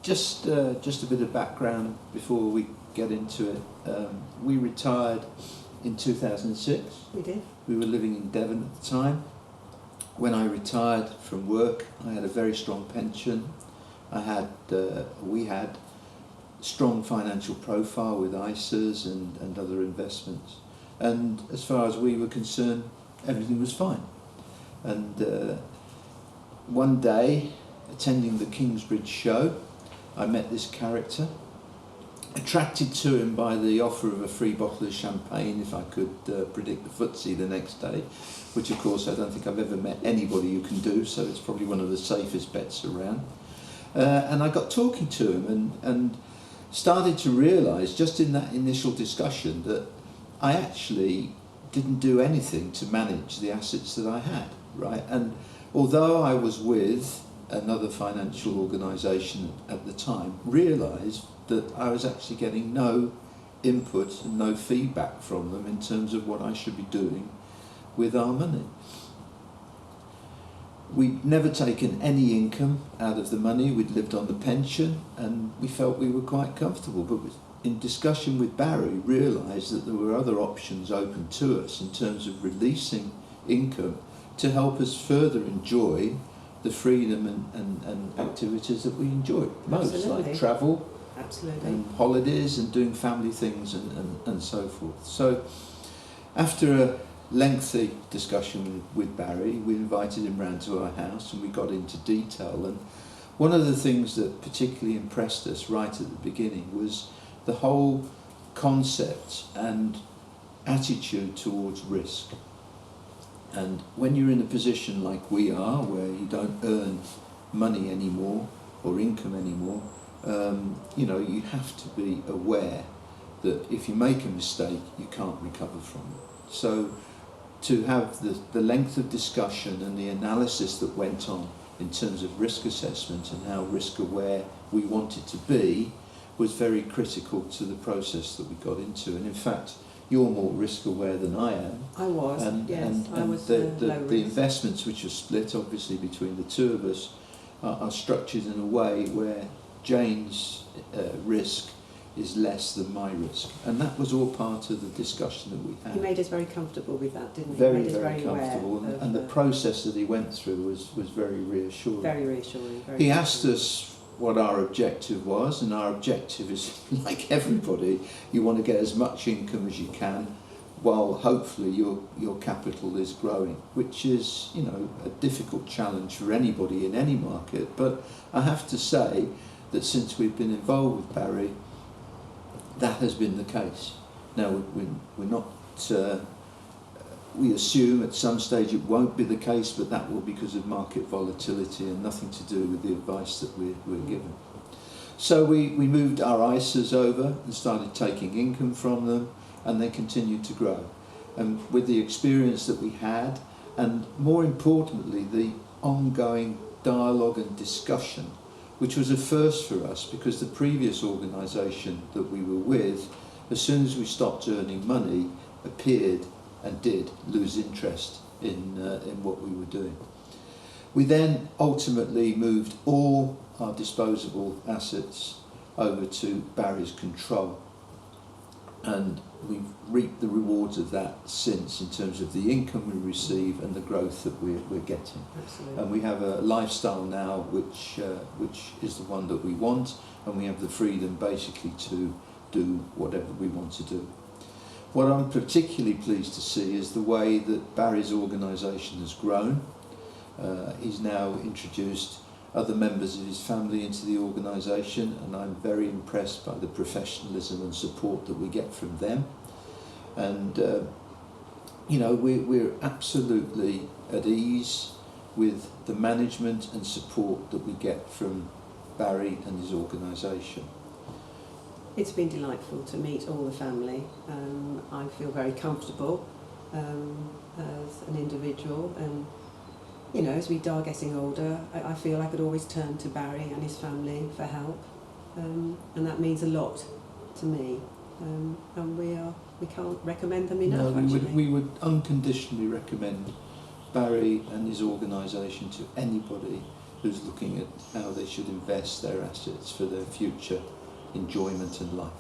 just a bit of background before we get into it. We retired in 2006. We did. We were living in Devon at the time. When I retired from work, I had a very strong pension. We had strong financial profile with ISAs and other investments. And as far as we were concerned, everything was fine. And one day, attending the Kingsbridge show, I met this character, attracted to him by the offer of a free bottle of champagne if I could predict the FTSE the next day, which of course I don't think I've ever met anybody who can do, so it's probably one of the safest bets around. And I got talking to him and started to realise just in that initial discussion that I actually didn't do anything to manage the assets that I had, right? And although I was with another financial organisation at the time, realised that I was actually getting no input and no feedback from them in terms of what I should be doing with our money. We'd never taken any income out of the money, we'd lived on the pension, and we felt we were quite comfortable, but in discussion with Barry, realised that there were other options open to us in terms of releasing income to help us further enjoy the freedom and activities that we enjoy most, Absolutely. like travel, Absolutely. and holidays and doing family things and so forth. So after a lengthy discussion with Barry, we invited him round to our house and we got into detail. And one of the things that particularly impressed us right at the beginning was the whole concept and attitude towards risk. And when you're in a position like we are, where you don't earn money anymore or income anymore, you have to be aware that if you make a mistake, you can't recover from it. So to have the length of discussion and the analysis that went on in terms of risk assessment and how risk aware we wanted to be was very critical to the process that we got into. And in fact, you're more risk aware than I am. I was, yes. I was the low risk. investments, which are split obviously between the two of us, are structured in a way where Jane's risk is less than my risk, and that was all part of the discussion that we had. He made us very comfortable with that, didn't he? Very, He made us very comfortable, and the process that he went through was very reassuring. Very reassuring. He asked us what our objective was, and our objective is, like everybody, you want to get as much income as you can, while hopefully your capital is growing, which is, a difficult challenge for anybody in any market. But I have to say that since we've been involved with Barry, that has been the case. Now, we're not, we assume at some stage it won't be the case, but that will be because of market volatility and nothing to do with the advice that we're given. So we moved our ISAs over and started taking income from them, and they continued to grow. And with the experience that we had, and more importantly, the ongoing dialogue and discussion, which was a first for us, because the previous organisation that we were with, as soon as we stopped earning money, appeared and did lose interest in what we were doing. We then ultimately moved all our disposable assets over to Barry's control, and we've reaped the rewards of that since, in terms of the income we receive and the growth that we're getting. Absolutely. And we have a lifestyle now which is the one that we want, and we have the freedom basically to do whatever we want to do. What I'm particularly pleased to see is the way that Barry's organisation has grown. He's now introduced other members of his family into the organisation, and I'm very impressed by the professionalism and support that we get from them. And we're absolutely at ease with the management and support that we get from Barry and his organisation. It's been delightful to meet all the family. I feel very comfortable as an individual, and as we are getting older, I feel I could always turn to Barry and his family for help, and that means a lot to me. And we can't recommend them enough. No, we would unconditionally recommend Barry and his organisation to anybody who's looking at how they should invest their assets for their future enjoyment in life.